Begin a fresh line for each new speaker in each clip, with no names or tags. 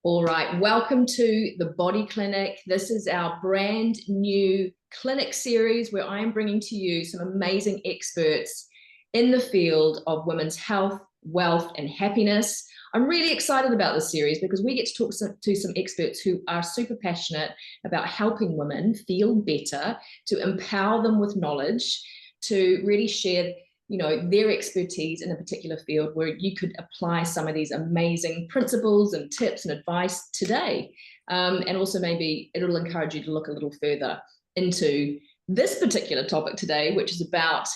All right, welcome to the Body Clinic. This is our brand new clinic series where I am bringing to you some amazing experts in the field of women's health, wealth, and happiness. I'm really excited about this series because we get to talk to some experts who are super passionate about helping women feel better, to empower them with knowledge, to really share their expertise in a particular field where you could apply some of these amazing principles and tips and advice today. And also maybe it'll encourage you to look a little further into this particular topic today, which is about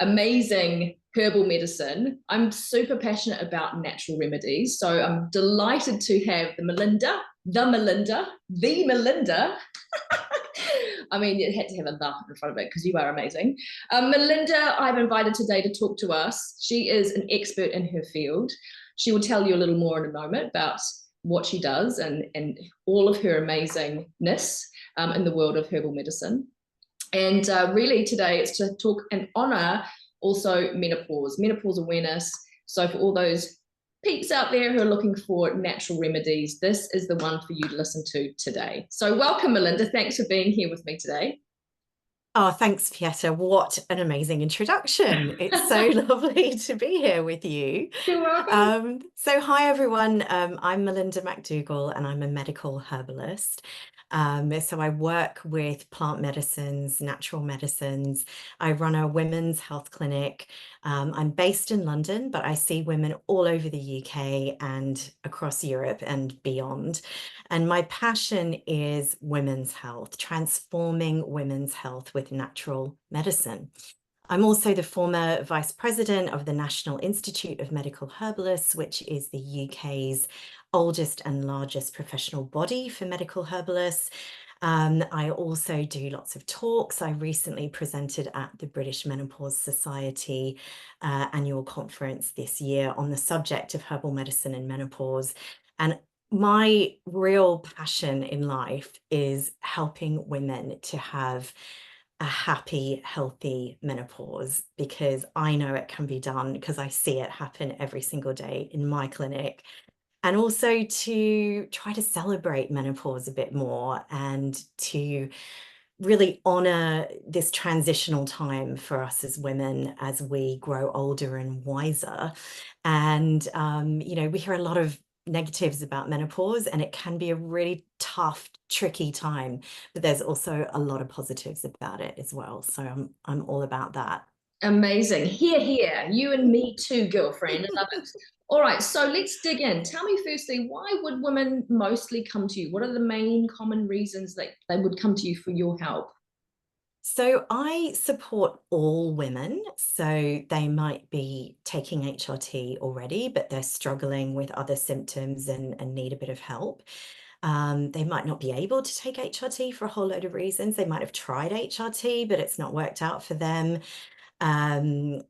amazing herbal medicine. I'm super passionate about natural remedies, so I'm delighted to have the Melinda. I mean, it had to have a the in front of it because you are amazing. Melinda, I've invited today to talk to us. She is an expert in her field. She will tell you a little more in a moment about what she does and all of her amazingness in the world of herbal medicine. And really today it's to talk and honor also menopause awareness. So for all those peeps out there who are looking for natural remedies, this is the one for you to listen to today. So welcome, Melinda. Thanks for being here with me today.
Oh, thanks, Pieta. What an amazing introduction. It's so lovely to be here with you.
You're welcome.
Hi, everyone. I'm Melinda McDougall, and I'm a medical herbalist. So I work with plant medicines, natural medicines. I run a women's health clinic. I'm based in London, but I see women all over the UK and across Europe and beyond. And my passion is women's health, transforming women's health with natural medicine. I'm also the former vice president of the National Institute of Medical Herbalists, which is the UK's oldest and largest professional body for medical herbalists. I also do lots of talks. I recently presented at the British Menopause Society annual conference this year on the subject of herbal medicine and menopause. And my real passion in life is helping women to have a happy, healthy menopause, because I know it can be done because I see it happen every single day in my clinic. And also to try to celebrate menopause a bit more and to really honor this transitional time for us as women as we grow older and wiser. And, we hear a lot of negatives about menopause, and it can be a really tough, tricky time, but there's also a lot of positives about it as well. So I'm all about that.
Amazing. Here. You and me too, girlfriend. I love it. All right, so let's dig in. Tell me firstly, why would women mostly come to you? What are the main common reasons that they would come to you for your help?
So I support all women. So they might be taking HRT already, but they're struggling with other symptoms and need a bit of help. They might not be able to take HRT for a whole load of reasons. They might have tried HRT, but it's not worked out for them. A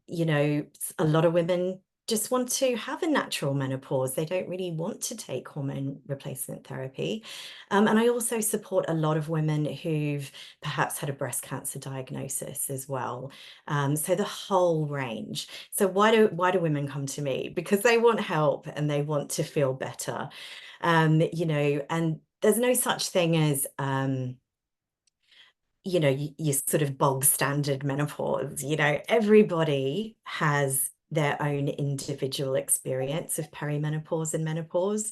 lot of women just want to have a natural menopause. They don't really want to take hormone replacement therapy. And I also support a lot of women who've perhaps had a breast cancer diagnosis as well. So the whole range. So why do women come to me? Because they want help and they want to feel better. And there's no such thing as your sort of bog standard menopause. Everybody has their own individual experience of perimenopause and menopause,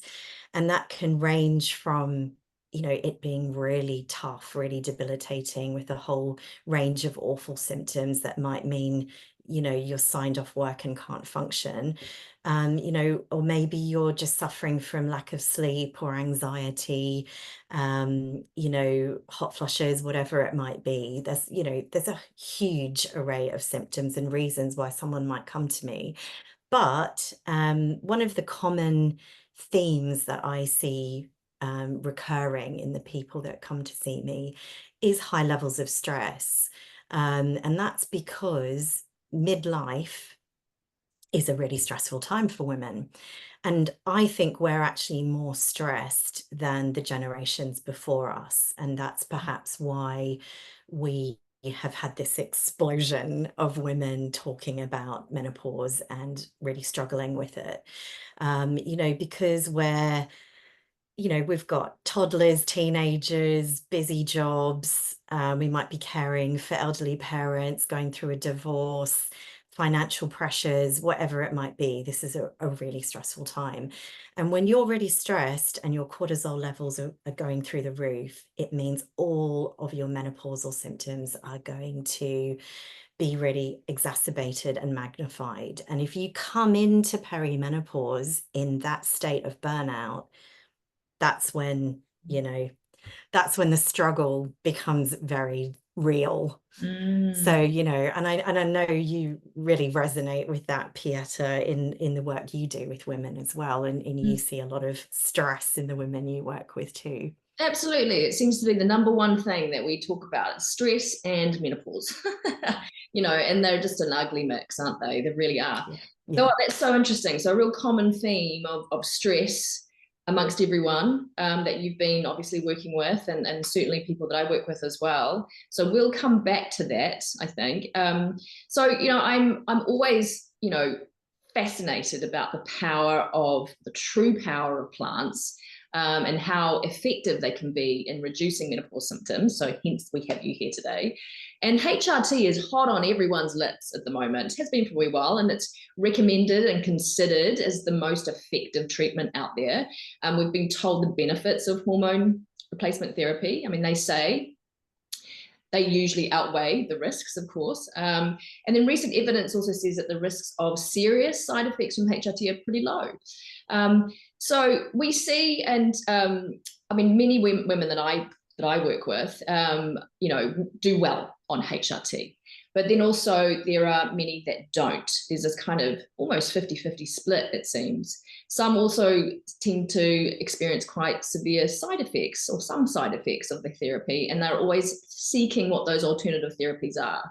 and that can range from it being really tough, really debilitating, with a whole range of awful symptoms that might mean you're signed off work and can't function, or maybe you're just suffering from lack of sleep or anxiety, hot flushes, whatever it might be. There's a huge array of symptoms and reasons why someone might come to me. But one of the common themes that I see recurring in the people that come to see me is high levels of stress. And that's because midlife is a really stressful time for women. And I think we're actually more stressed than the generations before us. And that's perhaps why we have had this explosion of women talking about menopause and really struggling with it. Because we've got toddlers, teenagers, busy jobs. We might be caring for elderly parents, going through a divorce, financial pressures, whatever it might be. This is a really stressful time. And when you're really stressed and your cortisol levels are going through the roof, it means all of your menopausal symptoms are going to be really exacerbated and magnified. And if you come into perimenopause in that state of burnout, that's when, that's when the struggle becomes very real. So, and I know you really resonate with that, Pieta, in the work you do with women as well. And you see a lot of stress in the women you work with too.
Absolutely. It seems to be the number one thing that we talk about, stress and menopause. And they're just an ugly mix, aren't they? They really are.
Yeah.
Oh, that's so interesting. So a real common theme of stress amongst everyone that you've been obviously working with, and certainly people that I work with as well. So we'll come back to that, I think. I'm always, fascinated about the true power of plants, and how effective they can be in reducing menopause symptoms. So hence we have you here today. And HRT is hot on everyone's lips at the moment. It has been for a wee while, and it's recommended and considered as the most effective treatment out there. We've been told the benefits of hormone replacement therapy. I mean, they say they usually outweigh the risks, of course. And then recent evidence also says that the risks of serious side effects from HRT are pretty low. So we see, and many women that I work with, do well on HRT. But then also there are many that don't. There's this kind of almost 50-50 split, it seems. Some also tend to experience quite severe side effects, or some side effects of the therapy, and they're always seeking what those alternative therapies are.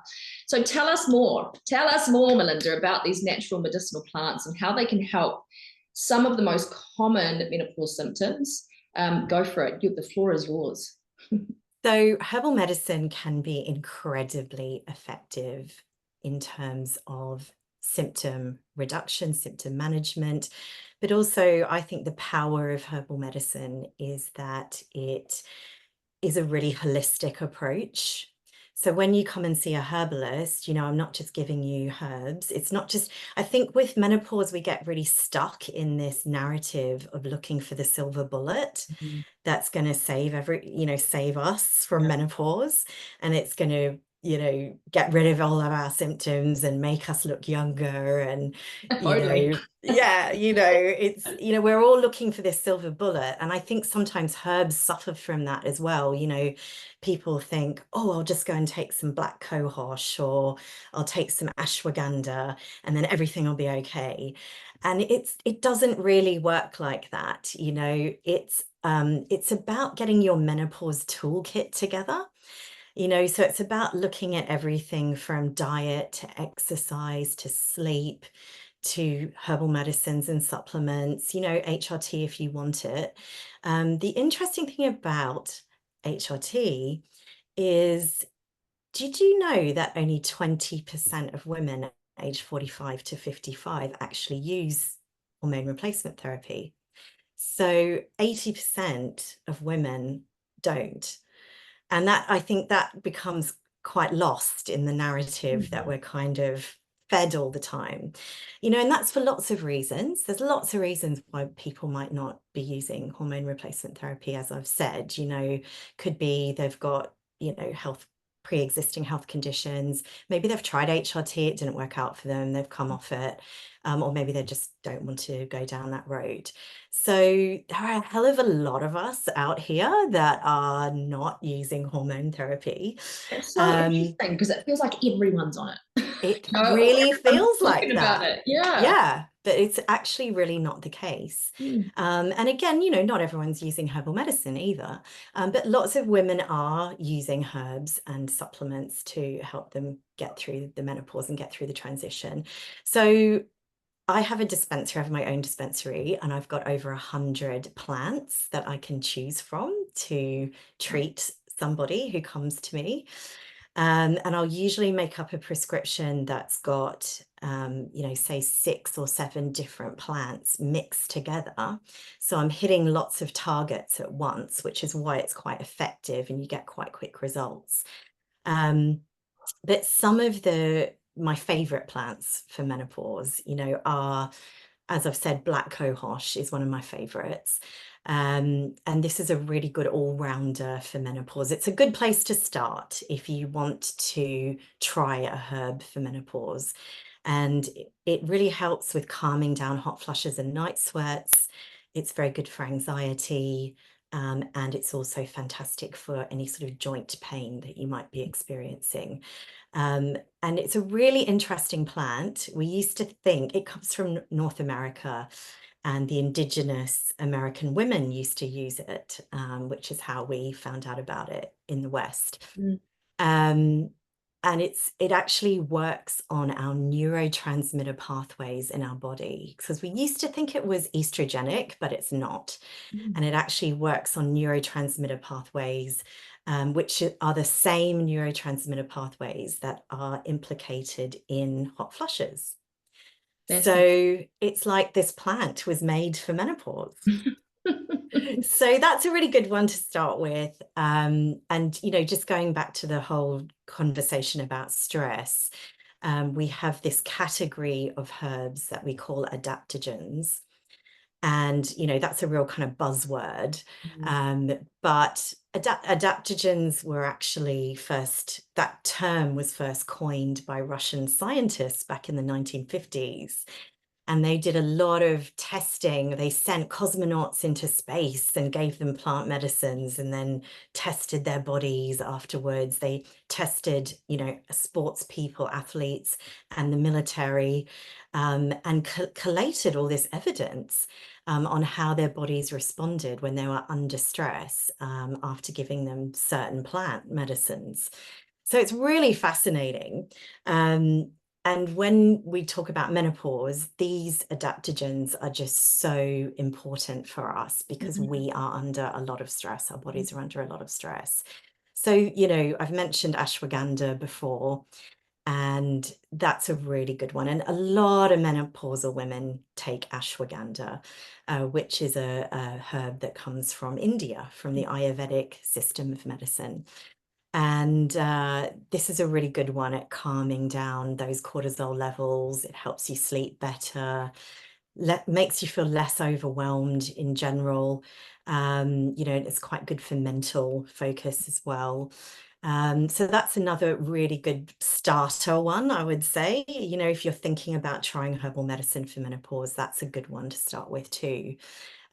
So tell us more, Melinda, about these natural medicinal plants and how they can help some of the most common menopause symptoms. Go for it. The floor is yours.
So herbal medicine can be incredibly effective in terms of symptom reduction, symptom management, but also I think the power of herbal medicine is that it is a really holistic approach. So when you come and see a herbalist, I'm not just giving you herbs. It's not just, I think with menopause, we get really stuck in this narrative of looking for the silver bullet that's going to save us from menopause. And it's going to, get rid of all of our symptoms and make us look younger. And,
Totally.
it's, we're all looking for this silver bullet. And I think sometimes herbs suffer from that as well. People think, oh, I'll just go and take some black cohosh, or I'll take some ashwagandha, and then everything will be okay. And it doesn't really work like that. It's about getting your menopause toolkit together. So it's about looking at everything from diet to exercise to sleep to herbal medicines and supplements, HRT if you want it. The interesting thing about HRT is, did you know that only 20% of women aged 45 to 55 actually use hormone replacement therapy? So 80% of women don't. And that, I think that becomes quite lost in the narrative that we're kind of fed all the time, and that's for lots of reasons. There's lots of reasons why people might not be using hormone replacement therapy, as I've said. Could be they've got, pre-existing health conditions. Maybe they've tried HRT, it didn't work out for them, they've come off it, or maybe they just don't want to go down that road. So there are a hell of a lot of us out here that are not using hormone therapy.
It's so interesting because it feels like everyone's on it.
It really feels like
about
that.
It. Yeah.
Yeah, but it's actually really not the case. And again, not everyone's using herbal medicine either, but lots of women are using herbs and supplements to help them get through the menopause and get through the transition. So I have a dispensary, I have my own dispensary, and I've got over 100 plants that I can choose from to treat somebody who comes to me. And I'll usually make up a prescription that's got you know, say 6 or 7 different plants mixed together. So I'm hitting lots of targets at once, which is why it's quite effective and you get quite quick results. But some of my favorite plants for menopause, you know, are, as I've said, black cohosh is one of my favorites. And this is a really good all-rounder for menopause. It's a good place to start if you want to try a herb for menopause. And it really helps with calming down hot flushes and night sweats. It's very good for anxiety. And it's also fantastic for any sort of joint pain that you might be experiencing. And it's a really interesting plant. We used to think it comes from North America, and the indigenous American women used to use it, which is how we found out about it in the West. And it actually works on our neurotransmitter pathways in our body, because we used to think it was estrogenic, but it's not. And it actually works on neurotransmitter pathways, which are the same neurotransmitter pathways that are implicated in hot flushes. So it's like this plant was made for menopause. So that's a really good one to start with. And, you know, just going back to the whole conversation about stress, we have this category of herbs that we call adaptogens. And, you know, that's a real kind of buzzword. But adaptogens were actually that term was first coined by Russian scientists back in the 1950s. And they did a lot of testing. They sent cosmonauts into space and gave them plant medicines and then tested their bodies afterwards. They tested, you know, sports people, athletes, and the military, and collated all this evidence on how their bodies responded when they were under stress after giving them certain plant medicines. So it's really fascinating. And when we talk about menopause, these adaptogens are just so important for us because we are under a lot of stress. Our bodies are under a lot of stress. So, you know, I've mentioned ashwagandha before, and that's a really good one. And a lot of menopausal women take ashwagandha, which is a herb that comes from India, from the Ayurvedic system of medicine. And this is a really good one at calming down those cortisol levels. It helps you sleep better, makes you feel less overwhelmed in general. You know, it's quite good for mental focus as well. So that's another really good starter one, I would say. You know, if you're thinking about trying herbal medicine for menopause, that's a good one to start with too.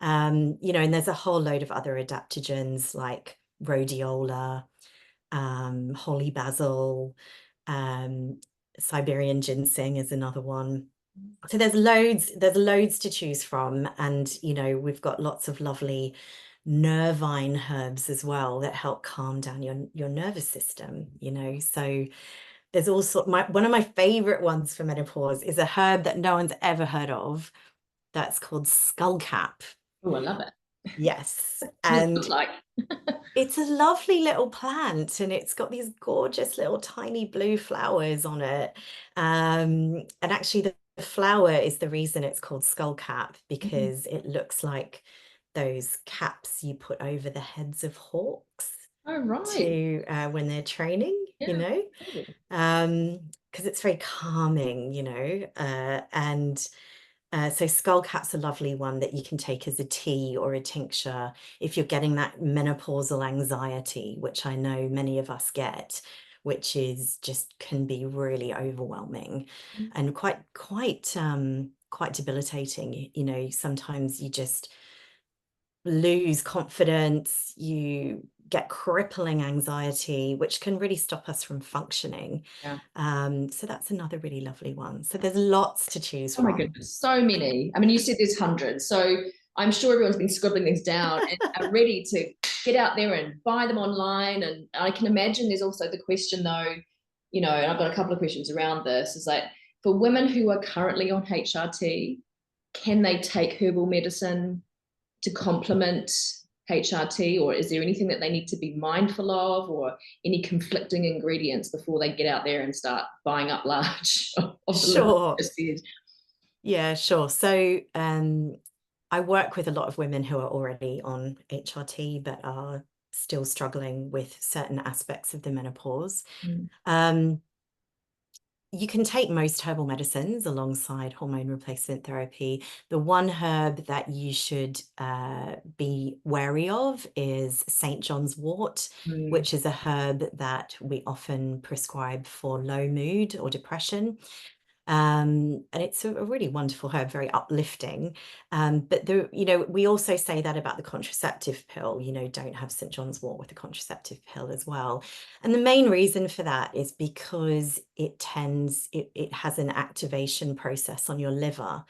You know, and there's a whole load of other adaptogens like rhodiola, holy basil, Siberian ginseng is another one. So there's loads to choose from. And, you know, we've got lots of lovely nervine herbs as well that help calm down your nervous system, you know. So there's also one of my favorite ones for menopause is a herb that no one's ever heard of. That's called skullcap.
Oh, I love it.
Yes.
And looks like
it's a lovely little plant, and it's got these gorgeous little tiny blue flowers on it. And actually the flower is the reason it's called skullcap, because it looks like those caps you put over the heads of hawks to when they're training, you know, because it's very calming, you know, and so skullcap's a lovely one that you can take as a tea or a tincture if you're getting that menopausal anxiety, which I know many of us get, which is just can be really overwhelming and quite debilitating. You know, sometimes you just lose confidence, you get crippling anxiety, which can really stop us from functioning. So that's another really lovely one. So there's lots to choose from.
Oh my goodness, so many. I mean, you said there's hundreds. So I'm sure everyone's been scribbling things down and are ready to get out there and buy them online. And I can imagine there's also the question though, you know, and I've got a couple of questions around this, is like for women who are currently on HRT, can they take herbal medicine to complement HRT, or is there anything that they need to be mindful of, or any conflicting ingredients before they get out there and start buying up large of the liver?
Sure. Yeah, sure. So I work with a lot of women who are already on HRT but are still struggling with certain aspects of the menopause. You can take most herbal medicines alongside hormone replacement therapy. The one herb that you should be wary of is St. John's wort, which is a herb that we often prescribe for low mood or depression. And it's a really wonderful herb, very uplifting. But we also say that about the contraceptive pill, don't have St. John's wort with the contraceptive pill as well. And the main reason for that is because it has an activation process on your liver,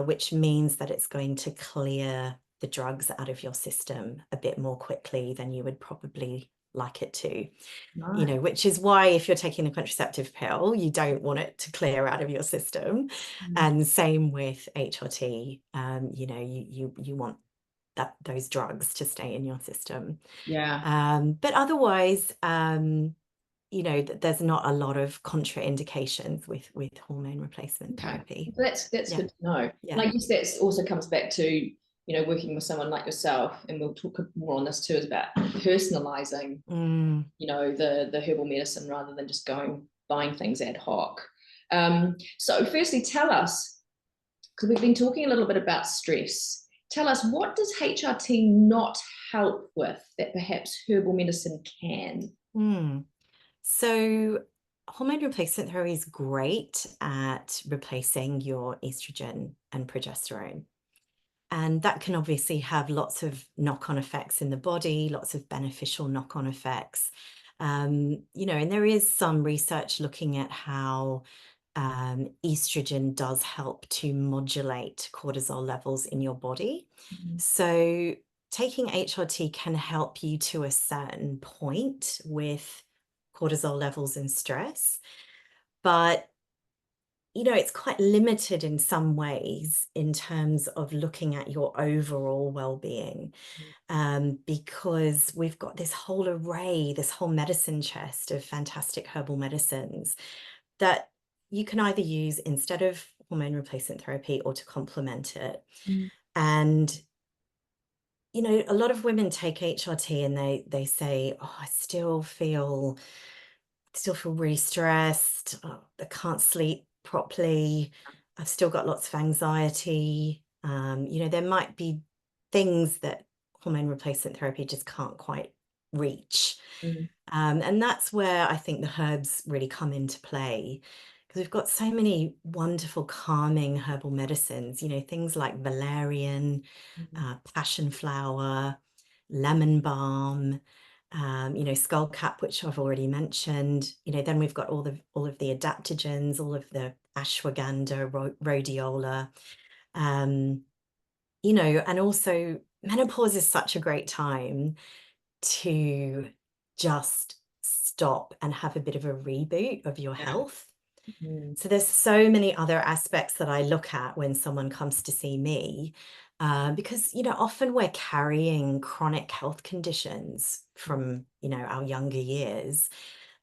which means that it's going to clear the drugs out of your system a bit more quickly than you would probably like it to.
Nice.
Which is why if you're taking a contraceptive pill, you don't want it to clear out of your system. And same with HRT, you want those drugs to stay in your system. But otherwise, there's not a lot of contraindications with hormone replacement therapy.
That's good to know.
Yeah.
And I guess that also comes back to working with someone like yourself, and we'll talk more on this too, is about personalizing, the herbal medicine rather than just buying things ad hoc. So firstly, tell us, because we've been talking a little bit about stress, tell us, what does HRT not help with that perhaps herbal medicine can?
So hormone replacement therapy is great at replacing your estrogen and progesterone. And that can obviously have lots of knock-on effects in the body, lots of beneficial knock-on effects. And there is some research looking at how estrogen does help to modulate cortisol levels in your body. So taking HRT can help you to a certain point with cortisol levels and stress, but it's quite limited in some ways in terms of looking at your overall well-being, because we've got this whole array, this whole medicine chest of fantastic herbal medicines that you can either use instead of hormone replacement therapy or to complement it. And a lot of women take HRT and they say, oh, I still feel really stressed. Oh, I can't sleep properly. I've still got lots of anxiety. There might be things that hormone replacement therapy just can't quite reach. And that's where I think the herbs really come into play, because we've got so many wonderful calming herbal medicines, things like valerian, passion flower, lemon balm, skullcap, which I've already mentioned. Then we've got all of the adaptogens, all of the ashwagandha, rhodiola, and also menopause is such a great time to just stop and have a bit of a reboot of your health. So there's so many other aspects that I look at when someone comes to see me, because, often we're carrying chronic health conditions from, our younger years.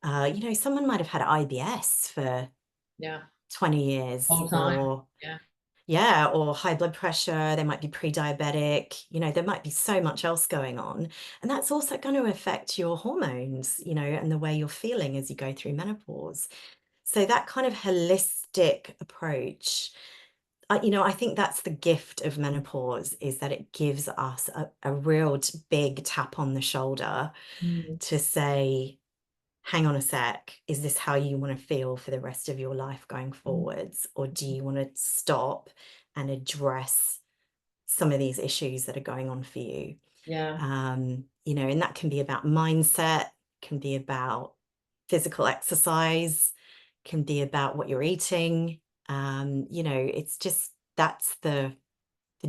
Someone might have had IBS for 20 years or high blood pressure. They might be pre-diabetic. There might be so much else going on. And that's also going to affect your hormones, and the way you're feeling as you go through menopause. So that kind of holistic approach, I think that's the gift of menopause, is that it gives us a real big tap on the shoulder to say, hang on a sec, is this how you want to feel for the rest of your life going forwards? Or do you want to stop and address some of these issues that are going on for you? And that can be about mindset, can be about physical exercise, can be about what you're eating. It's just, that's the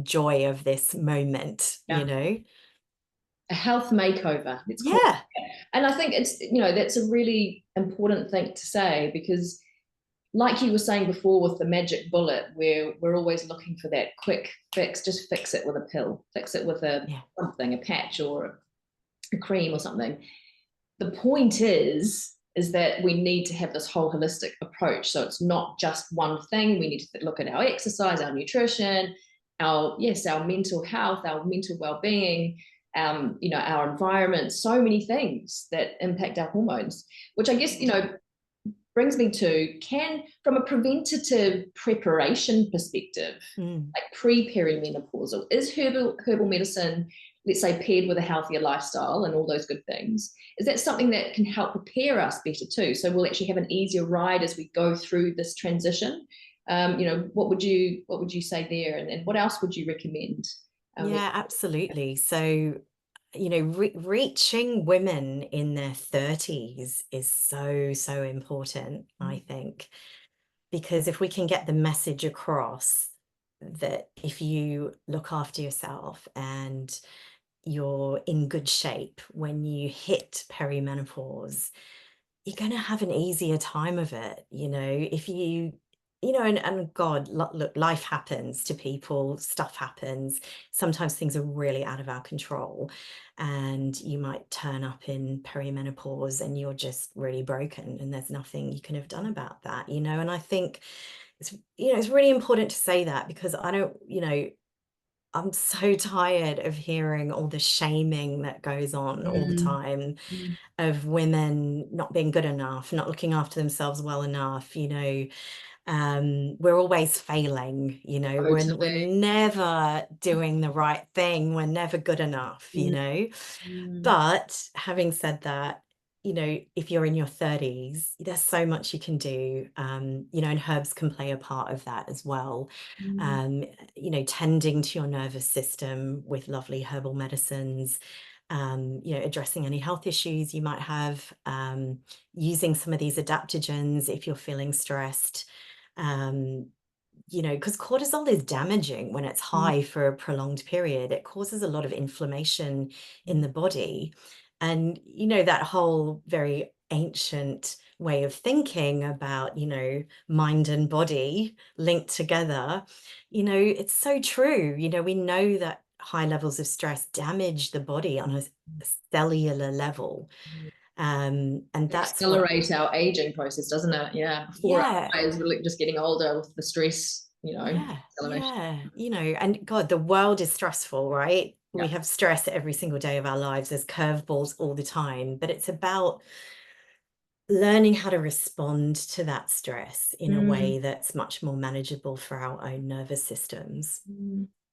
joy of this moment,
A health makeover.
Yeah.
And I think it's, that's a really important thing to say, because like you were saying before with the magic bullet, where we're always looking for that quick fix, just fix it with a pill, fix it with a something, a patch or a cream or something. The point is that we need to have this whole holistic approach. So it's not just one thing. We need to look at our exercise, our nutrition, our mental health, our mental well-being, our environment, so many things that impact our hormones, which I guess, brings me to, from a preventative preparation perspective, like pre-perimenopausal, is herbal medicine, let's say, paired with a healthier lifestyle and all those good things, is that something that can help prepare us better too? So we'll actually have an easier ride as we go through this transition. What would you say there, and what else would you recommend?
Yeah, absolutely. So, reaching women in their 30s is so important, I think, because if we can get the message across that if you look after yourself and you're in good shape when you hit perimenopause, you're going to have an easier time of it. If you, and God, look, life happens to people, stuff happens. Sometimes things are really out of our control, and you might turn up in perimenopause and you're just really broken and there's nothing you can have done about that, and I think it's really important to say that, because I'm so tired of hearing all the shaming that goes on all the time of women not being good enough, not looking after themselves well enough. We're always failing, we're never doing the right thing. We're never good enough, But having said that, if you're in your 30s, there's so much you can do, and herbs can play a part of that as well. Tending to your nervous system with lovely herbal medicines, addressing any health issues you might have, using some of these adaptogens if you're feeling stressed, because cortisol is damaging when it's high for a prolonged period. It causes a lot of inflammation in the body. And, that whole very ancient way of thinking about, mind and body linked together, it's so true. We know that high levels of stress damage the body on a cellular level. And that's
accelerate our aging process, doesn't it? Yeah. Before our eyes, we're just getting older with the stress,
and God, the world is stressful, right? We have stress every single day of our lives. There's curveballs all the time, but it's about learning how to respond to that stress in a way that's much more manageable for our own nervous systems.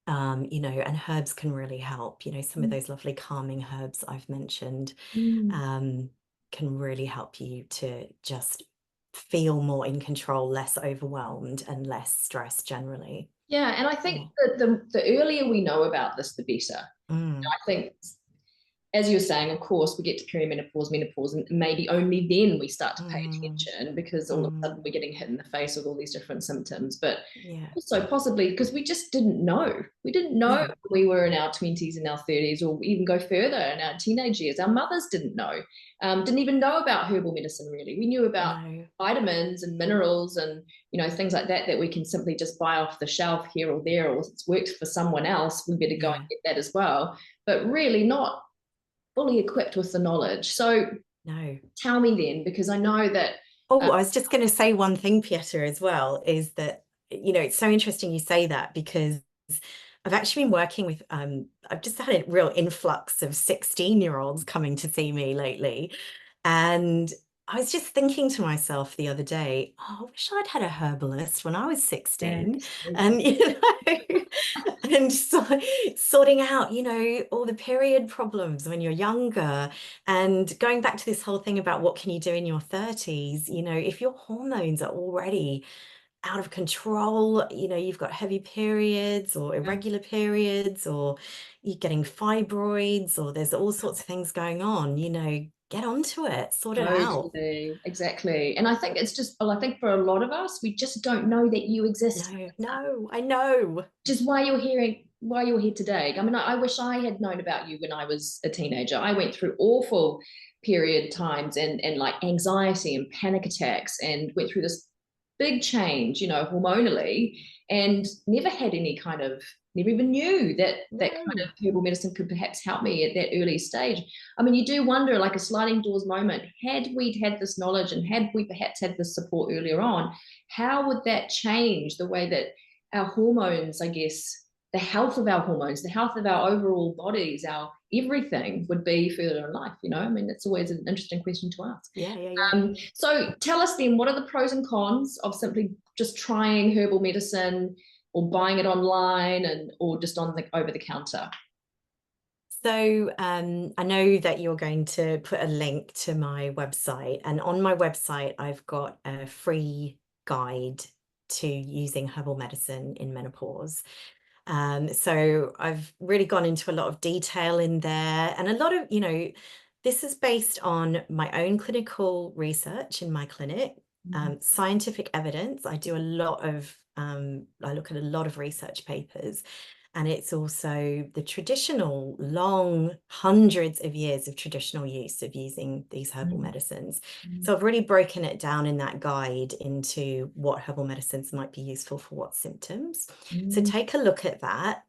And herbs can really help. Some of those lovely calming herbs I've mentioned can really help you to just feel more in control, less overwhelmed, and less stressed generally.
Yeah, and I think that the earlier we know about this, the better. I think, as you're saying, of course, we get to perimenopause, menopause, and maybe only then we start to pay attention, because all of a sudden we're getting hit in the face with all these different symptoms. But also possibly because we just didn't know. We didn't know we were in our 20s and our 30s, or even go further in our teenage years. Our mothers didn't know, didn't even know about herbal medicine, really. We knew about vitamins and minerals and, things like that we can simply just buy off the shelf here or there, or it's worked for someone else, we better go and get that as well. But really not fully equipped with the knowledge. So tell me then, because I know that
I was just going to say one thing, Pieta, as well, is that it's so interesting you say that, because I've actually been working with I've just had a real influx of 16-year-olds coming to see me lately, and I was just thinking to myself the other day, I wish I'd had a herbalist when I was 16. And and sorting out, all the period problems when you're younger, and going back to this whole thing about what can you do in your 30s, if your hormones are already out of control, you've got heavy periods or irregular periods, or you're getting fibroids, or there's all sorts of things going on, get onto it, sort it out.
Exactly. And I think it's just, I think for a lot of us, we just don't know that you exist.
No, I know.
Just why you're here today. I mean, I wish I had known about you when I was a teenager. I went through awful period times and like anxiety and panic attacks, and went through this big change, you know, hormonally, and never had any kind of, never even knew that that kind of herbal medicine could perhaps help me at that early stage. I mean, you do wonder, like a sliding doors moment, had we had this knowledge and had we perhaps had this support earlier on, how would that change the way that our hormones, I guess, the health of our hormones, the health of our overall bodies, our everything would be further in life, you know? I mean, that's always an interesting question to ask. So tell us then, what are the pros and cons of simply just trying herbal medicine or buying it online and or just on the over the counter?
So I know that you're going to put a link to my website, and on my website, I've got a free guide to using herbal medicine in menopause. So I've really gone into a lot of detail in there, and a lot of, you know, this is based on my own clinical research in my clinic, scientific evidence. I do a lot of, I look at a lot of research papers, and it's also the traditional, long, hundreds of years of traditional use of using these herbal medicines. So I've really broken it down in that guide into what herbal medicines might be useful for what symptoms. So take a look at that.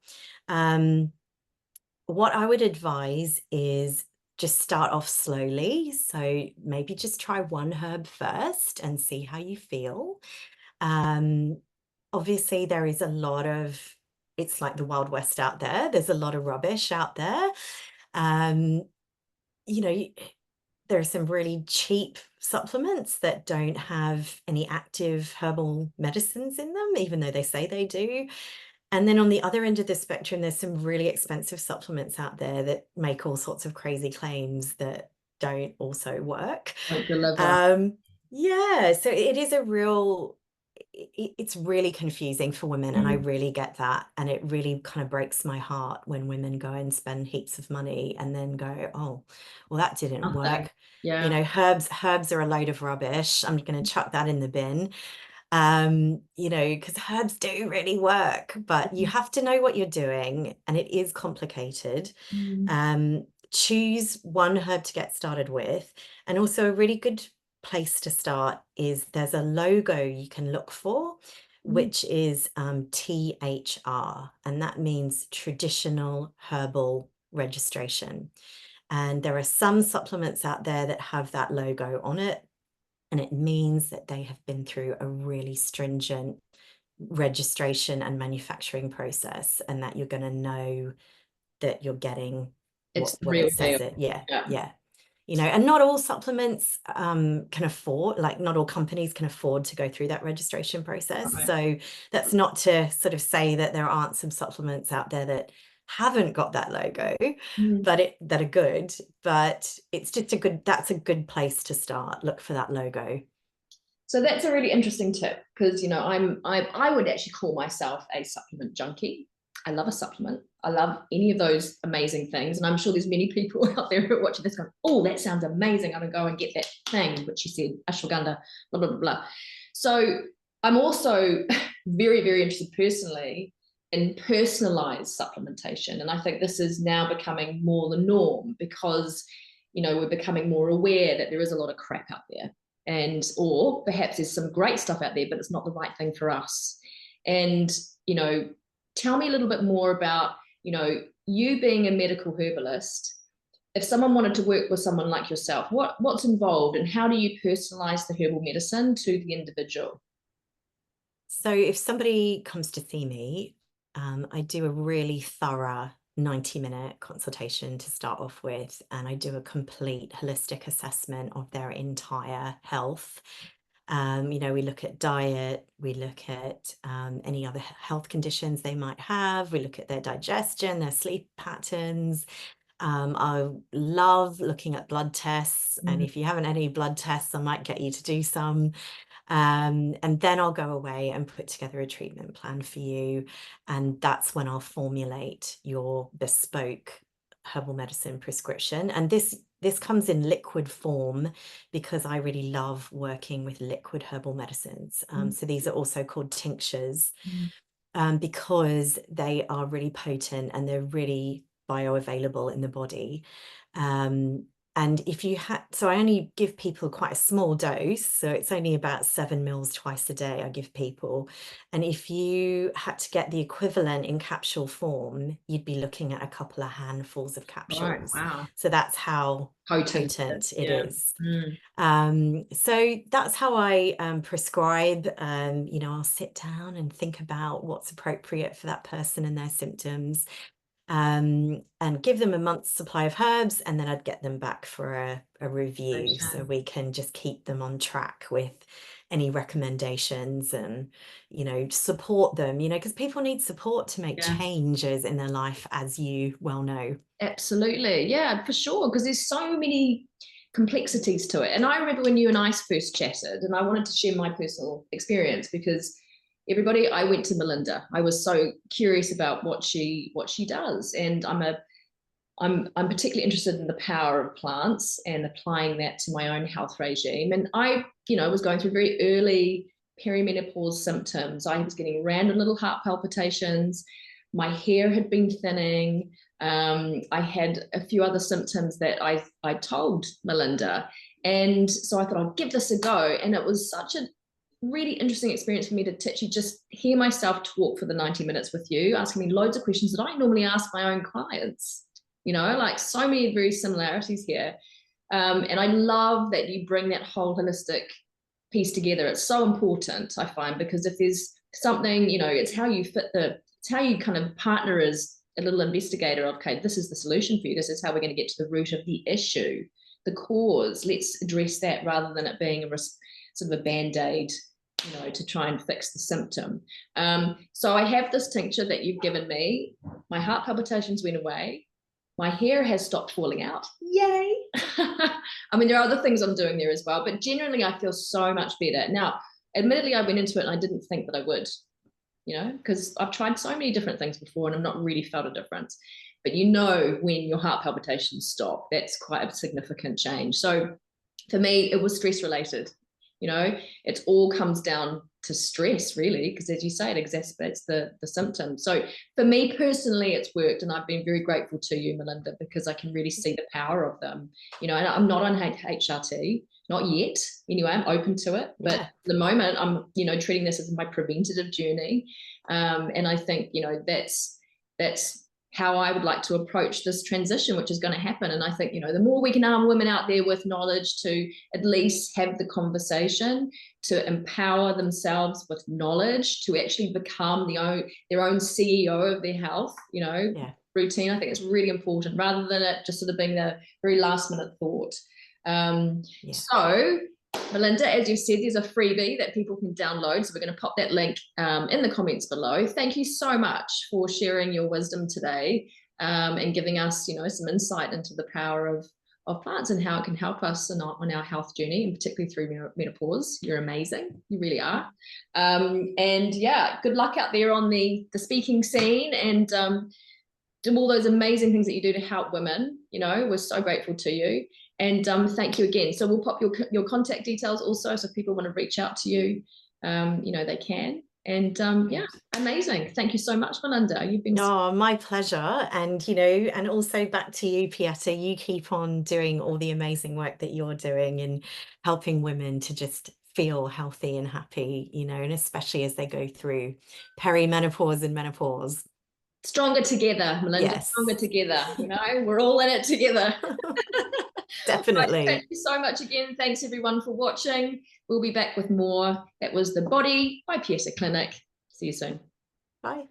What I would advise is just start off slowly. So maybe just try one herb first and see how you feel. Obviously, there is a lot of, it's like the Wild West out there. There's a lot of rubbish out there. You know, there are some really cheap supplements that don't have any active herbal medicines in them, even though they say they do. And then on the other end of the spectrum, there's some really expensive supplements out there that make all sorts of crazy claims that don't also work. Yeah, so it is a real, it's really confusing for women, and I really get that. And it really kind of breaks my heart when women go and spend heaps of money and then go, oh, well, that didn't work.
Yeah.
You know, herbs are a load of rubbish. I'm going to chuck that in the bin. You know, because herbs do really work, but you have to know what you're doing, and it is complicated. Choose one herb to get started with, and also a really good place to start is there's a logo you can look for, which is THR, and that means Traditional Herbal Registration. And there are some supplements out there that have that logo on it, and it means that they have been through a really stringent registration and manufacturing process, and that you're going to know that you're getting what it says it. Yeah. You know, and not all supplements can afford, like not all companies can afford to go through that registration process. So that's not to sort of say that there aren't some supplements out there that haven't got that logo, but that are good. But it's just that's a good place to start. Look for that logo.
So that's a really interesting tip, because, you know, I would actually call myself a supplement junkie. I love a supplement. I love any of those amazing things. And I'm sure there's many people out there who are watching this going, oh, that sounds amazing. I'm going to go and get that thing, which you said, ashwagandha, blah, blah, blah, blah. So I'm also very, very interested personally in personalized supplementation. And I think this is now becoming more the norm, because, you know, we're becoming more aware that there is a lot of crap out there. And or perhaps there's some great stuff out there, but it's not the right thing for us. And, you know, tell me a little bit more about, you know, you being a medical herbalist. If someone wanted to work with someone like yourself, what's involved, and how do you personalize the herbal medicine to the individual?
So if somebody comes to see me, I do a really thorough 90-minute consultation to start off with, and I do a complete holistic assessment of their entire health. You know, we look at diet, we look at any other health conditions they might have, we look at their digestion, their sleep patterns. I love looking at blood tests, and if you haven't had any blood tests, I might get you to do some. And then I'll go away and put together a treatment plan for you. And that's when I'll formulate your bespoke herbal medicine prescription. And this comes in liquid form, because I really love working with liquid herbal medicines. So these are also called tinctures, because they are really potent and they're really bioavailable in the body. And And if you had, so I only give people quite a small dose, so it's only about 7 mils twice a day I give people. And if you had to get the equivalent in capsule form, you'd be looking at a couple of handfuls of
Right.
capsules.
Wow.
So that's how
Potent.
potent it
Yeah.
is. So that's how I prescribe. You know, I'll sit down and think about what's appropriate for that person and their symptoms, and give them a month's supply of herbs, and then I'd get them back for a review, so we can just keep them on track with any recommendations, and, you know, support them, you know, because people need support to make changes in their life, as you well know.
Absolutely. Yeah, for sure. Because there's so many complexities to it. And I remember when you and I first chatted, and I wanted to share my personal experience because I went to Melinda. I was so curious about what she does. And I'm particularly interested in the power of plants and applying that to my own health regime. And I, was going through very early perimenopause symptoms. I was getting random little heart palpitations. My hair had been thinning. I had a few other symptoms that I told Melinda. And so I thought I'll give this a go. And it was such a really interesting experience for me to actually just hear myself talk for the 90 minutes with you, asking me loads of questions that I normally ask my own clients. Like so many very similarities here. And I love that you bring that whole holistic piece together. It's so important, I find, because if there's something, it's how you it's how you kind of partner as a little investigator. Okay, this is the solution for you. This is how we're going to get to the root of the issue, the cause. Let's address that rather than it being sort of a band-aid, to try and fix the symptom. So I have this tincture that you've given me. My heart palpitations went away. My hair has stopped falling out. Yay. I mean, there are other things I'm doing there as well, but generally I feel so much better. Now, admittedly, I went into it and I didn't think that I would, because I've tried so many different things before and I've not really felt a difference. But when your heart palpitations stop, that's quite a significant change. So for me, it was stress related. It all comes down to stress, really, because as you say, it exacerbates the symptoms. So for me personally, it's worked, and I've been very grateful to you, Melinda, because I can really see the power of them. And I'm not on HRT, not yet. Anyway, I'm open to it, but at the moment, I'm treating this as my preventative journey, and I think that's how I would like to approach this transition, which is going to happen. And I think, the more we can arm women out there with knowledge to at least have the conversation, to empower themselves with knowledge, to actually become their own CEO of their health, routine. I think it's really important, rather than it just sort of being the very last minute thought. So Melinda, as you said, there's a freebie that people can download. So we're going to pop that link in the comments below. Thank you so much for sharing your wisdom today, and giving us, some insight into the power of plants and how it can help us on our health journey, and particularly through menopause. You're amazing. You really are. And yeah, good luck out there on the speaking scene, and do all those amazing things that you do to help women. We're so grateful to you. And thank you again. So we'll pop your contact details also, so if people want to reach out to you, they can. And yeah, amazing. Thank you so much, Melinda. You've been
my pleasure. And and also back to you, Pieta. You keep on doing all the amazing work that you're doing and helping women to just feel healthy and happy, and especially as they go through perimenopause and menopause.
Stronger together, Melinda.
Yes.
Stronger together. We're all in it together.
Definitely.
Right, thank you so much again. Thanks everyone for watching. We'll be back with more. That was the Body by Pieta Clinic. See you soon.
Bye.